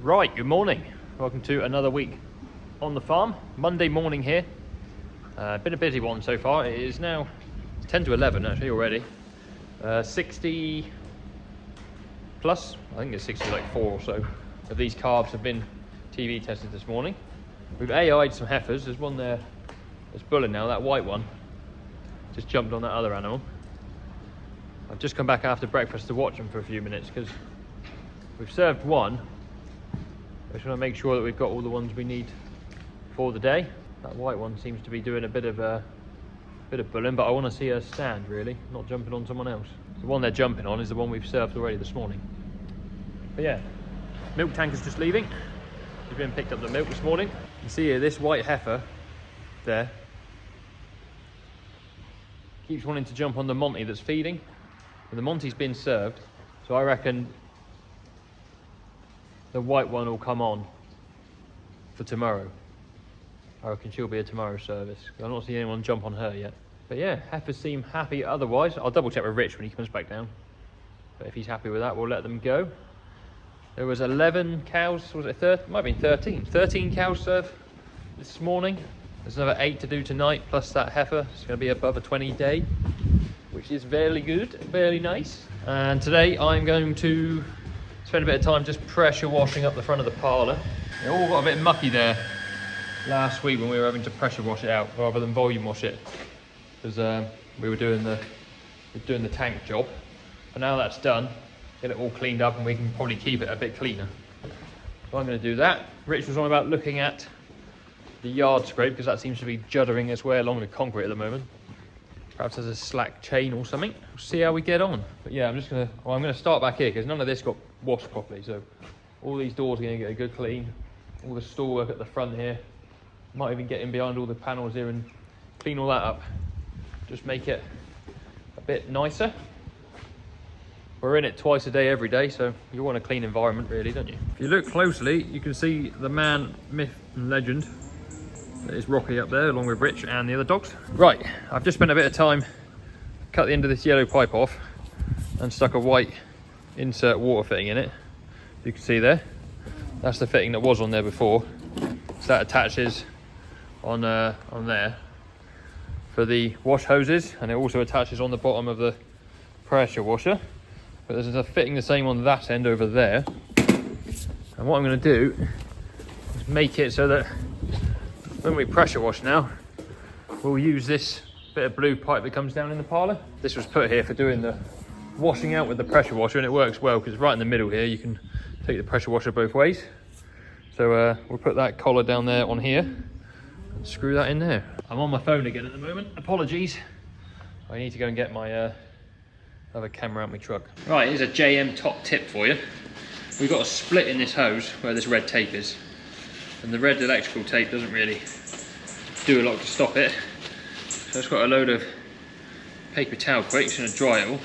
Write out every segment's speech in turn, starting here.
Right, good morning. Welcome to another week on the farm. Monday morning here. Been a busy one so far. It is now 10 to 11 actually already. 60 plus, I think it's 60 like 4 or so of these calves have been TV tested this morning. We've AI'd some heifers. There's one there that's bulling now, that white one. Just jumped on that other animal. I've just come back after breakfast to watch them for a few minutes because we've served one. I just want to make sure that we've got all the ones we need for the day. That white one seems to be doing a bit of bulling, but I want to see her stand really, not jumping on someone else. The one they're jumping on is the one we've served already this morning. But yeah, milk tank is just leaving. He's been picked up the milk this morning. You can see here this white heifer there keeps wanting to jump on the Monty that's feeding, and the Monty's been served, so I reckon the white one will come on for tomorrow. I reckon she'll be a tomorrow service. I've not seen anyone jump on her yet. But yeah, heifers seem happy otherwise. I'll double check with Rich when he comes back down. But if he's happy with that, we'll let them go. There was 11 cows, was it 13? Might have been 13. 13 cows served this morning. There's another 8 to do tonight, plus that heifer. It's going to be above a 20 day, which is very good, very nice. And today I'm going to spend a bit of time just pressure washing up the front of the parlour. It all got a bit mucky there last week when we were having to pressure wash it out rather than volume wash it, because we were doing the tank job. But now that's done, get it all cleaned up and we can probably keep it a bit cleaner. So I'm going to do that. Rich was on about looking at the yard scrape because that seems to be juddering its way along the concrete at the moment. Perhaps there's a slack chain or something. We'll see how we get on. But yeah, I'm going to start back here because none of this got washed properly. So all these doors are going to get a good clean. All the store work at the front here. Might even get in behind all the panels here and clean all that up. Just make it a bit nicer. We're in it twice a day, every day, so you want a clean environment really, don't you? If you look closely, you can see the man, myth and legend that is Rocky up there, along with Rich and the other dogs. Right, I've just spent a bit of time, cut the end of this yellow pipe off and stuck a white insert water fitting in it. You can see there, that's the fitting that was on there before. So that attaches on there for the wash hoses, and it also attaches on the bottom of the pressure washer. But there's a fitting the same on that end over there. And what I'm going to do is make it so that when we pressure wash now, we'll use this bit of blue pipe that comes down in the parlour. This was put here for doing the washing out with the pressure washer, and it works well because right in the middle here you can take the pressure washer both ways. So we'll put that collar down there on here and screw that in there. I'm on my phone again at the moment, apologies. I need to go and get my other camera out my truck. Right, here's a JM top tip for you. We've got a split in this hose where this red tape is, and the red electrical tape doesn't really do a lot to stop it. So it's got a load of paper towel quick, it's going to dry it all.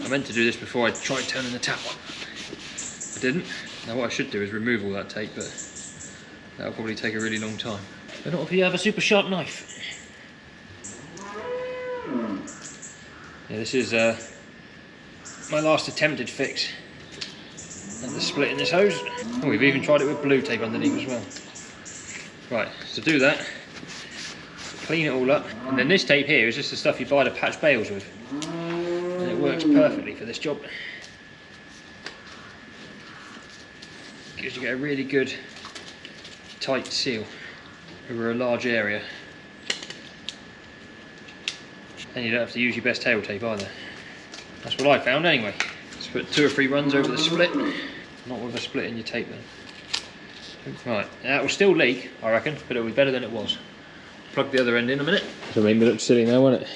I meant to do this before I tried turning the tap on. I didn't. Now what I should do is remove all that tape, but that'll probably take a really long time. But not if you have a super sharp knife. Yeah, this is my last attempted fix at the split in this hose. Oh, we've even tried it with blue tape underneath as well. Right, so do that, clean it all up, and then this tape here is just the stuff you buy to patch bales with, and it works perfectly for this job. Because you get a really good tight seal over a large area, and you don't have to use your best tail tape either. That's what I found anyway. Just put 2 or 3 runs over the split, not with a split in your tape then. Right, that will still leak I reckon, but it'll be better than it was. Plug the other end in a minute. So made me look silly now, won't it?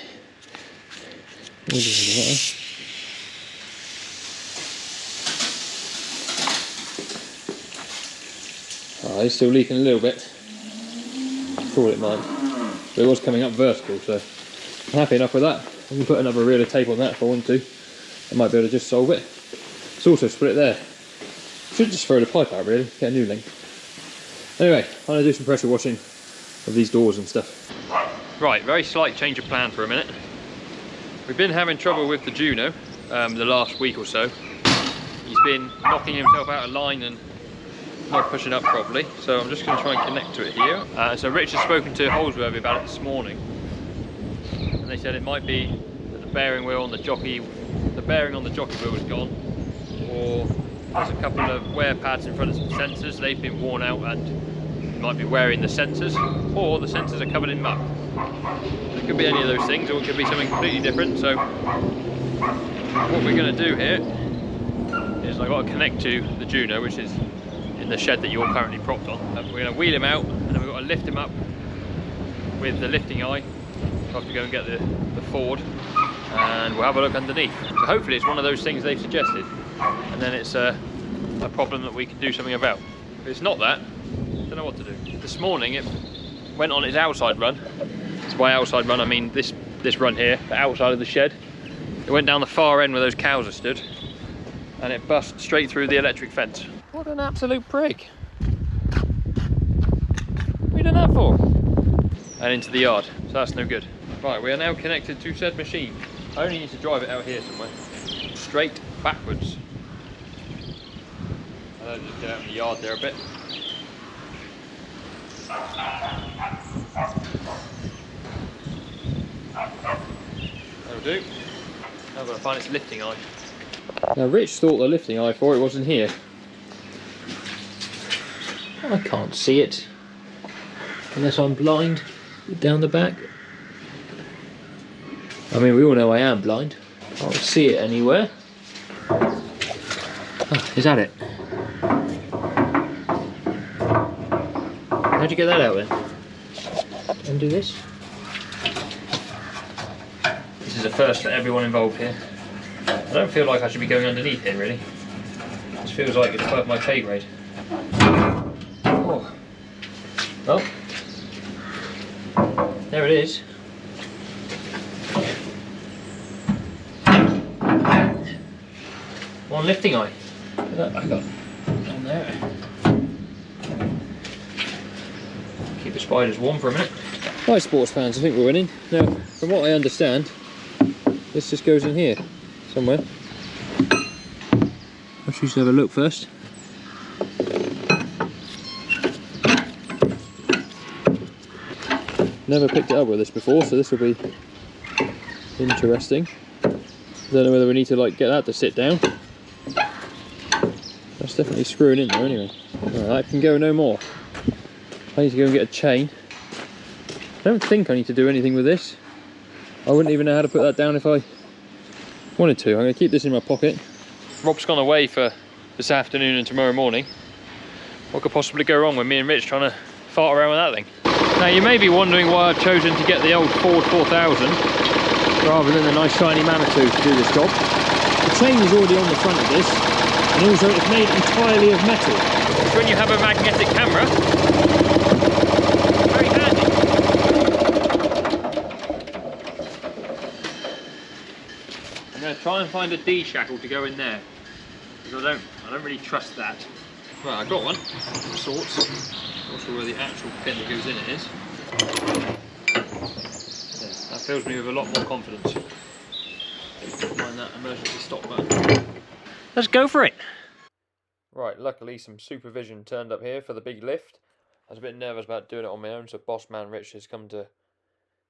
Oh, it's still leaking a little bit. Thought it might. But it was coming up vertical, so I'm happy enough with that. I can put another reel of tape on that if I want to. I might be able to just solve it. It's also split there. Should just throw the pipe out really, get a new link. Anyway, I'm going to do some pressure washing of these doors and stuff. Right, very slight change of plan for a minute. We've been having trouble with the Juno the last week or so. He's been knocking himself out of line and not pushing up properly, so I'm just going to try and connect to it here. So Rich has spoken to Holsworthy about it this morning, and they said it might be that the bearing on the jockey wheel is gone, or there's a couple of wear pads in front of some sensors. They've been worn out and you might be wearing the sensors, or the sensors are covered in muck. It could be any of those things, or it could be something completely different. So what we're going to do here is I've got to connect to the Juno, which is in the shed that you're currently propped on. And we're going to wheel him out, and then we've got to lift him up with the lifting eye. We'll have to go and get the Ford, and we'll have a look underneath. So hopefully it's one of those things they've suggested, and then it's a problem that we can do something about. If it's not that, I don't know what to do. This morning it went on its outside run. So by outside run I mean this run here, the outside of the shed. It went down the far end where those cows are stood, and it bust straight through the electric fence. What an absolute prick. What have you done that for? And into the yard, so that's no good. Right, we are now connected to said machine. I only need to drive it out here somewhere. Straight backwards. I'll just get out in the yard there a bit. That'll do. Now I've got to find its lifting eye. Now Rich thought the lifting eye for it wasn't here. I can't see it. Unless I'm blind down the back. I mean, we all know I am blind. I can't see it anywhere. Oh, is that it? How'd you get that out then? Undo this. This is a first for everyone involved here. I don't feel like I should be going underneath here, really. This feels like it's above my pay grade. Oh. Well, there it is. One lifting eye. Put that back up. Down there. Keep the spiders warm for a minute. Right, sports fans, I think we're winning. Now, from what I understand, this just goes in here somewhere. Let's just have a look first. Never picked it up with this before, so this will be interesting. Don't know whether we need to like get that to sit down. That's definitely screwing in there anyway. Right, that can go no more. I need to go and get a chain. I don't think I need to do anything with this. I wouldn't even know how to put that down if I wanted to. I'm going to keep this in my pocket. Rob's gone away for this afternoon and tomorrow morning. What could possibly go wrong with me and Rich trying to fart around with that thing? Now you may be wondering why I've chosen to get the old Ford 4000 rather than the nice shiny Manitou to do this job. The chain is already on the front of this, and also it's made entirely of metal. So when you have a magnetic camera, very handy. I'm going to try and find a D shackle to go in there, because I don't really trust that. Right, I got one of sorts. Not sure where the actual pin that goes in it is. Yeah, that fills me with a lot more confidence. Find that emergency stop button. Let's go for it! Right, luckily some supervision turned up here for the big lift. I was a bit nervous about doing it on my own, so boss man Rich has come to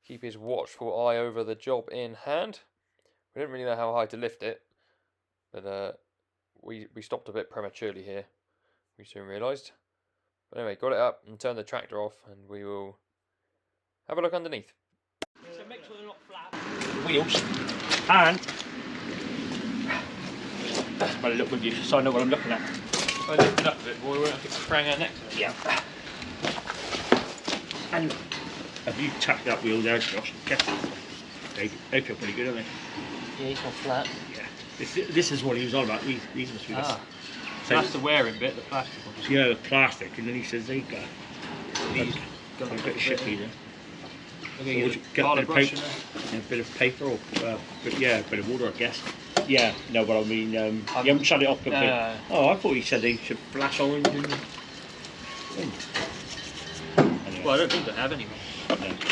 keep his watchful eye over the job in hand. We didn't really know how high to lift it, but we stopped a bit prematurely here, we soon realised. But anyway, got it up and turned the tractor off, and we will have a look underneath. So make sure they're not flat. Wheels. And well, look with you so I know what I'm looking at. If I lift it up a bit, boy, we won't have to sprang our neck to it. Yeah. And have you tapped that wheel there, Josh? Careful. They feel pretty good, don't they? Yeah, he's not flat. Yeah. This is what he was on about. These must be so that's the wearing bit, the plastic one. Yeah, the plastic, and then he says they got these. Got a bit of shippy there. Okay, So get a bit of paper, a bit of paper, or a bit of water, I guess. Yeah, no, but I mean, you haven't shut it off completely. Oh, I thought he said they should flash orange in the thing. Anyway. Well, I don't think they have anyway.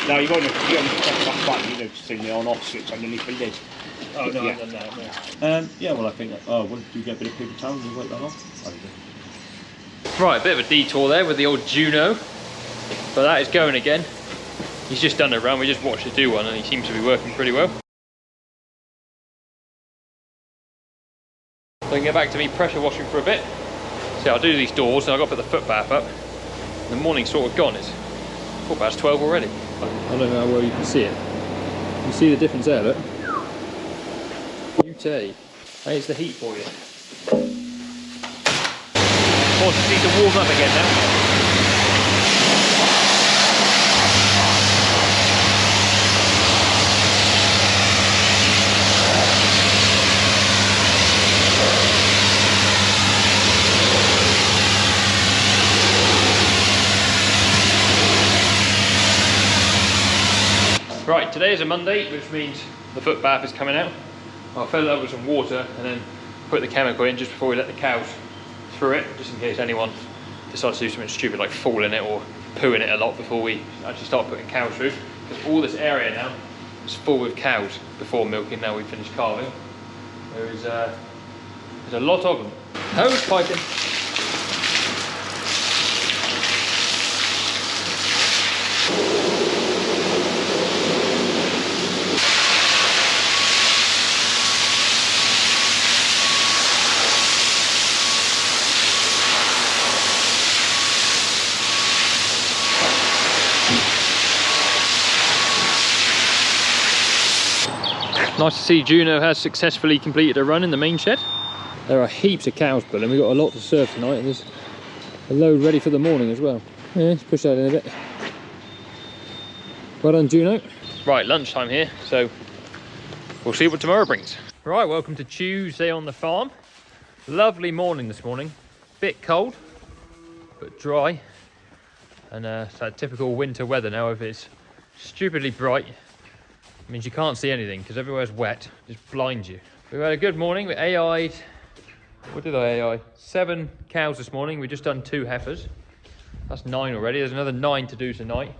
No, you won't press that button, you know, just in the on-off switch underneath the lid. Oh, no, yeah. no. Yeah, well, I think that, what, do you get a bit of paper towel and you wipe that off? I do. Right, a bit of a detour there with the old Juno, but that is going again. He's just done a run, we just watched it do one and he seems to be working pretty well. So I can get back to me pressure washing for a bit. So I'll do these doors and I've got to put the foot bath up. The morning's sort of gone, it's 12 already. I don't know how well you can see it. You see the difference there, look. Beauty. There's the heat for you. Of course, it needs to warm up again now. Right, today is a Monday, which means the foot bath is coming out. I'll fill it up with some water and then put the chemical in just before we let the cows through it, just in case anyone decides to do something stupid like fall in it or poo in it a lot before we actually start putting cows through. Because all this area now is full with cows before milking. Now we've finished calving. There's a lot of them. Hose piping. Nice to see Juno has successfully completed a run in the main shed. There are heaps of cows pulling. We've got a lot to serve tonight and there's a load ready for the morning as well. Yeah, let's push that in a bit. Well done, Juno. Right, lunchtime here, so we'll see what tomorrow brings. Right, welcome to Tuesday on the farm. Lovely morning this morning. Bit cold, but dry. And it's that typical winter weather now. If it's stupidly bright, it means you can't see anything because everywhere's wet, just blinds you. We've had a good morning. We AI'd, what did I AI? 7 cows this morning. We've just done 2 heifers. That's 9 already. There's another 9 to do tonight.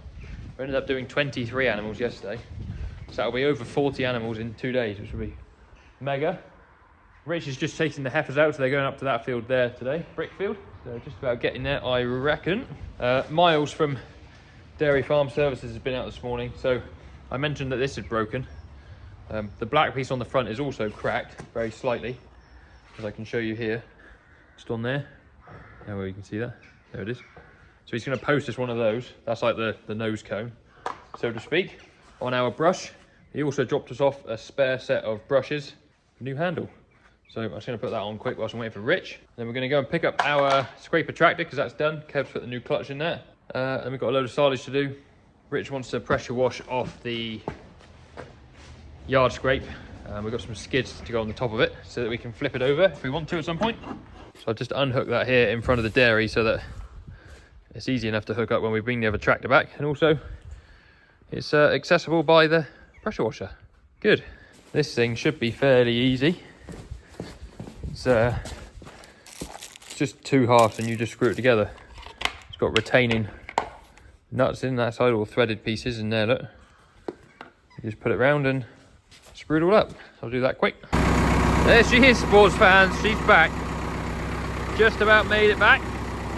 We ended up doing 23 animals yesterday. So that'll be over 40 animals in 2 days, which will be mega. Rich is just chasing the heifers out, so they're going up to that field there today, brick field. So just about getting there, I reckon. Miles from Dairy Farm Services has been out this morning, so I mentioned that this had broken. The black piece on the front is also cracked, very slightly, as I can show you here. Just on there. Now where you can see that. There it is. So he's going to post us one of those. That's like the nose cone, so to speak, on our brush. He also dropped us off a spare set of brushes, new handle. So I'm just going to put that on quick whilst I'm waiting for Rich. Then we're going to go and pick up our scraper tractor because that's done. Kev's put the new clutch in there. And we've got a load of silage to do. Rich wants to pressure wash off the yard scrape. We've got some skids to go on the top of it so that we can flip it over if we want to at some point. So I'll just unhook that here in front of the dairy so that it's easy enough to hook up when we bring the other tractor back. And also it's accessible by the pressure washer. Good. This thing should be fairly easy. It's just 2 halves and you just screw it together. It's got retaining nuts in that side, all threaded pieces in there, look. You just put it round and screw it all up. I'll do that quick. There she is, sports fans, she's back. Just about made it back.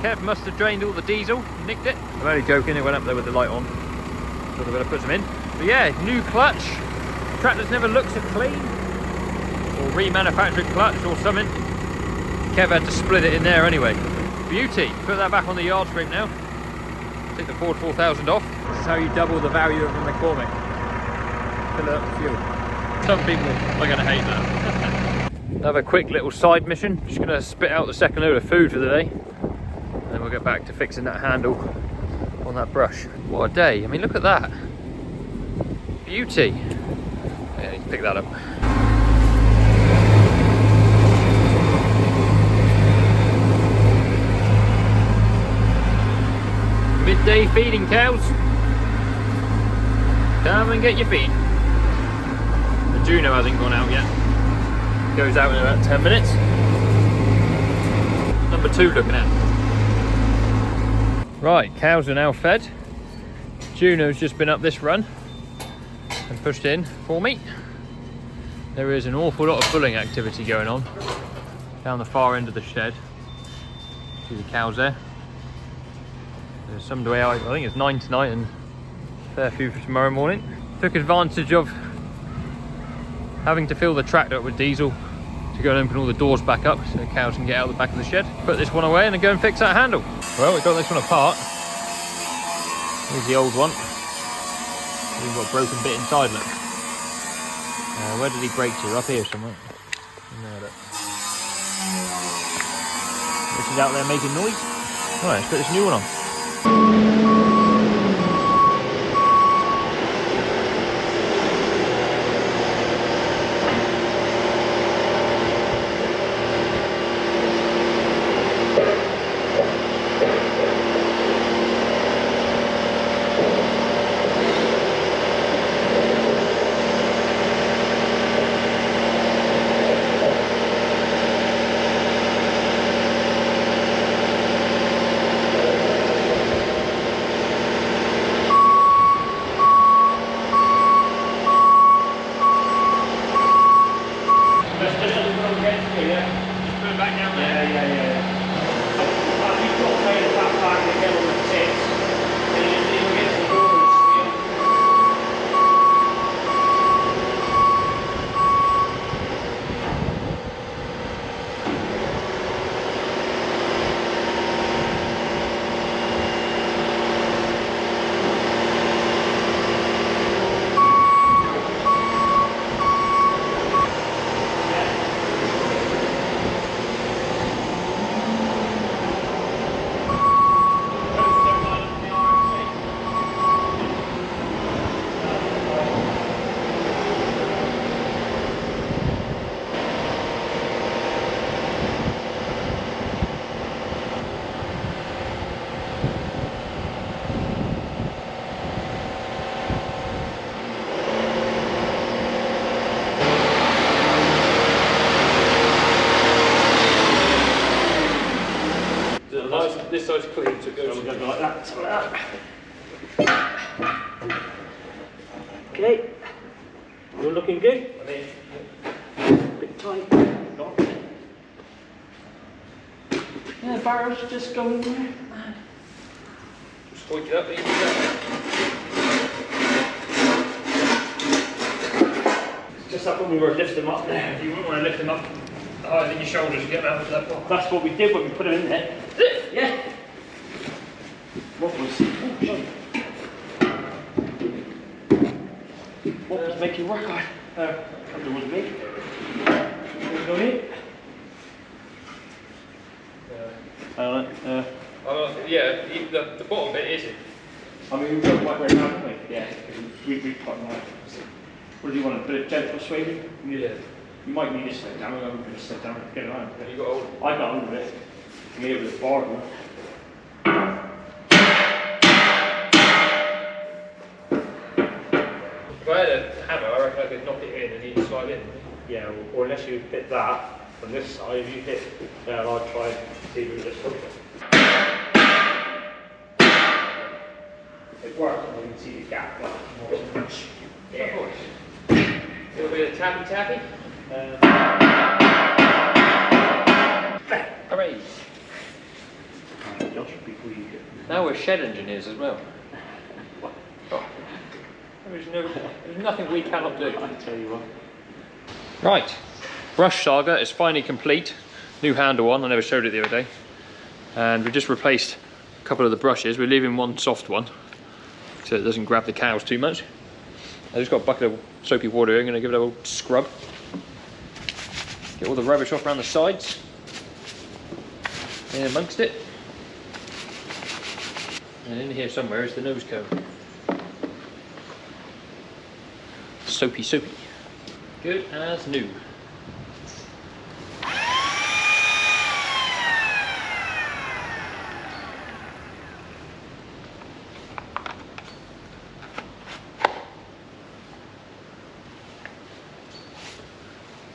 Kev must have drained all the diesel, nicked it. I'm only joking, it went up there with the light on. So we're gonna put some in. But yeah, new clutch. Tractors never look so clean. Or remanufactured clutch or something. Kev had to split it in there anyway. Beauty. Put that back on the yard scrape now. Take the Ford 4000 off. This is how you double the value of a McCormick. Fill it up with fuel. Some people are going to hate that. Another quick little side mission. Just going to spit out the second load of food for the day. And then we'll get back to fixing that handle on that brush. What a day. I mean, look at that. Beauty. Yeah, you can pick that up. Midday feeding, cows. Come and get your feed. The Juno hasn't gone out yet. Goes out in about 10 minutes. Number 2 looking at. Right, cows are now fed. Juno's just been up this run and pushed in for me. There is an awful lot of bulling activity going on down the far end of the shed. See the cows there. There's some way out. I think it's 9 tonight and fair few for tomorrow morning. Took advantage of having to fill the tractor up with diesel to go and open all the doors back up so the cows can get out the back of the shed. Put this one away and then go and fix that handle. Well, we got this one apart. Here's the old one. We've got a broken bit inside, look. Where did he break to? Up here somewhere. There, look. This is out there making noise. Alright, let's put this new one on. This side's clean, so it goes. We're going to go like that, so like that. Okay. You're looking good. Bit tight. Yeah, barrel's just going there. Just hoik it up, It's just like when we were lifting them up there. You wouldn't want to lift them up higher than your shoulders and get them out of that box. That's what we did when we put them in there. Yeah. What was making work hard? Something was me. Go in. Yeah, the bottom bit isn't. I mean, we don't quite very hard, don't we? Yeah. We put them. What do you want? A bit of gentle swaying? Yeah. You might need to slow down. I'm going to slow down. Get around. You got hold. I got hold of it. I made it with a bar. If I had a hammer, I reckon I could knock it in and he'd slide in. Yeah, or unless you hit that from this side, if you hit there, I'll try and see if we just hook it. It works, and you can see the gap. Yeah. Of course. A little bit of tappy tappy. Hooray! Now we're shed engineers as well. Oh. There's nothing we cannot do. I tell you what. Right, brush saga is finally complete. New handle on, I never showed it the other day. And we just replaced a couple of the brushes. We're leaving one soft one so it doesn't grab the cows too much. I just got a bucket of soapy water here. I'm going to give it a little scrub. Get all the rubbish off around the sides. In amongst it. And in here somewhere is the nose cone. Soapy, soapy. Good as new.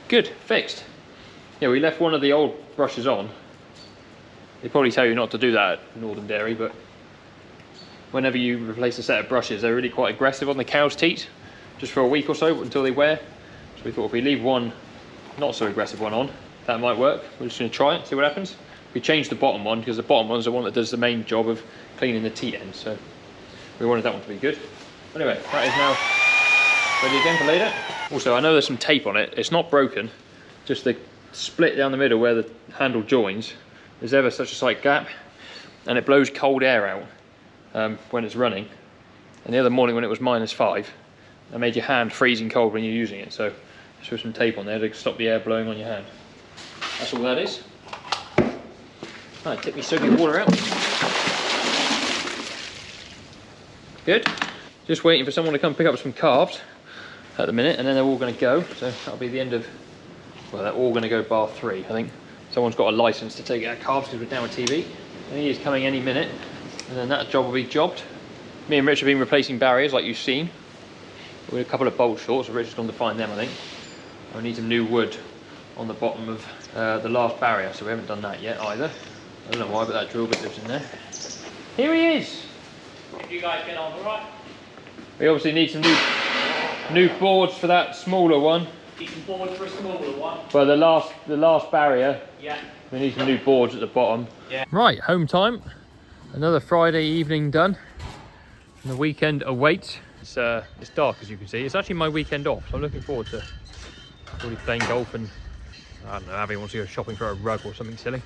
Good, fixed. Yeah, we left one of the old brushes on. They probably tell you not to do that at Northern Dairy, but whenever you replace a set of brushes, they're really quite aggressive on the cow's teat, just for a week or so until they wear. So we thought if we leave one not so aggressive one on, that might work. We're just going to try it, see what happens. we changed the bottom one because the bottom one's the one that does the main job of cleaning the teat end, so we wanted that one to be good. Anyway, that is now ready again for later. Also, I know there's some tape on it. It's not broken, just the split down the middle where the handle joins. There's ever such a slight gap, and it blows cold air out when it's running. And the other morning when it was -5, that made your hand freezing cold when you're using it. So just put some tape on there to stop the air blowing on your hand. That's all that is. Right, take me soaking water out. Good. Just waiting for someone to come pick up some carbs at the minute, and then they're all going to go. So that'll be the end of, well, they're all going to go bar 3. I think someone's got a license to take out carbs because we're down with TV. And he is coming any minute, and then that job will be jobbed. Me and Rich have been replacing barriers like you've seen. We're a couple of bolt short, so Rich has gone to find them, I think. I need some new wood on the bottom of the last barrier, so we haven't done that yet either. I don't know why, but that drill bit lives in there. Here he is! You guys get on alright? We obviously need some new boards for that smaller one. Need some boards for a smaller one. Well, the last barrier. Yeah. We need some new boards at the bottom. Yeah. Right, home time. Another Friday evening done. And the weekend awaits. It's dark, as you can see. It's actually my weekend off, so I'm looking forward to probably playing golf, and I don't know, Abby wants to go shopping for a rug or something silly.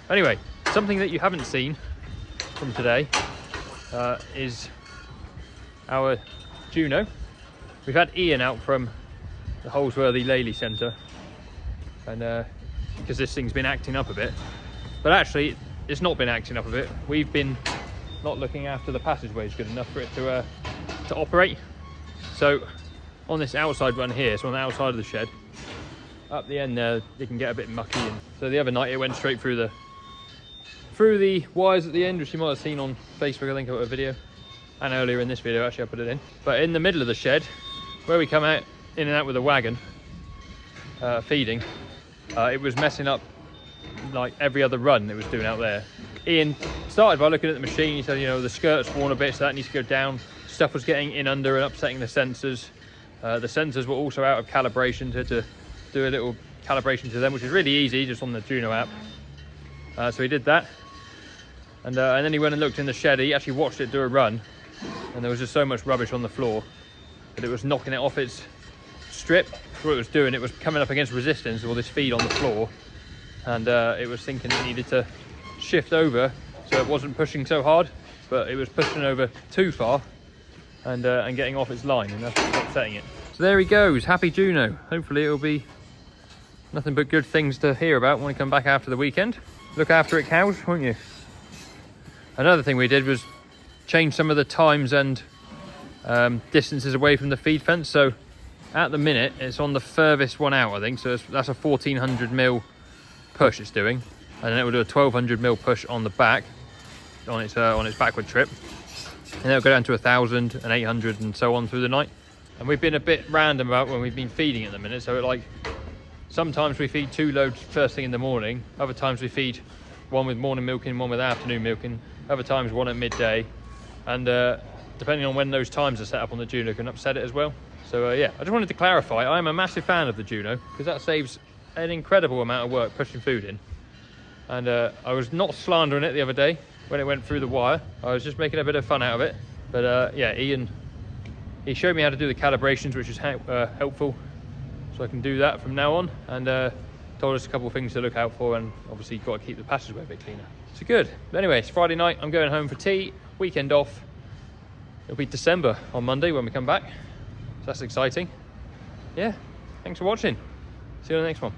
Anyway, something that you haven't seen from today is our Juno. We've had Ian out from the Holsworthy Lely Centre, and because this thing's been acting up a bit, but actually it's not been acting up a bit. We've been not looking after the passageways good enough for it to operate. So on this outside run here, so on the outside of the shed, up the end there, it can get a bit mucky. And so the other night it went straight through the wires at the end, which you might have seen on Facebook. I think I put a video, and earlier in this video actually I put it in. But in the middle of the shed, where we come out in and out with the wagon feeding, it was messing up like every other run it was doing out there. Ian started by looking at the machine. He said, you know, the skirt's worn a bit, so that needs to go down. Stuff was getting in under and upsetting the sensors. The sensors were also out of calibration, so to do a little calibration to them, which is really easy just on the Juno app. So he did that, and then he went and looked in the shed. He actually watched it do a run, and there was just so much rubbish on the floor that it was knocking it off its strip. What it was doing, it was coming up against resistance, all this feed on the floor, and it was thinking it needed to shift over so it wasn't pushing so hard, but it was pushing over too far and getting off its line, and that's what's upsetting it. So there he goes, happy Juno. Hopefully it'll be nothing but good things to hear about when we come back after the weekend. Look after it, cows, won't you? Another thing we did was change some of the times and distances away from the feed fence. So at the minute it's on the furthest one out, I think, so that's a 1400mm push it's doing, and then it will do a 1200mm push on the back on its backward trip, and then it'll go down to 1000 and 800 and so on through the night. And we've been a bit random about when we've been feeding at the minute, so like sometimes we feed 2 loads first thing in the morning, other times we feed one with morning milking, one with afternoon milking, other times one at midday, and depending on when those times are set up on the Juno can upset it as well. So yeah, I just wanted to clarify, I'm a massive fan of the Juno because that saves an incredible amount of work pushing food in. And I was not slandering it the other day when it went through the wire. I was just making a bit of fun out of it. But yeah, Ian, he showed me how to do the calibrations, which is helpful. So I can do that from now on, and told us a couple of things to look out for, and obviously got to keep the passageway a bit cleaner. So good. But anyway, it's Friday night, I'm going home for tea, weekend off. It'll be December on Monday when we come back. So that's exciting. Yeah, thanks for watching. See you on the next one.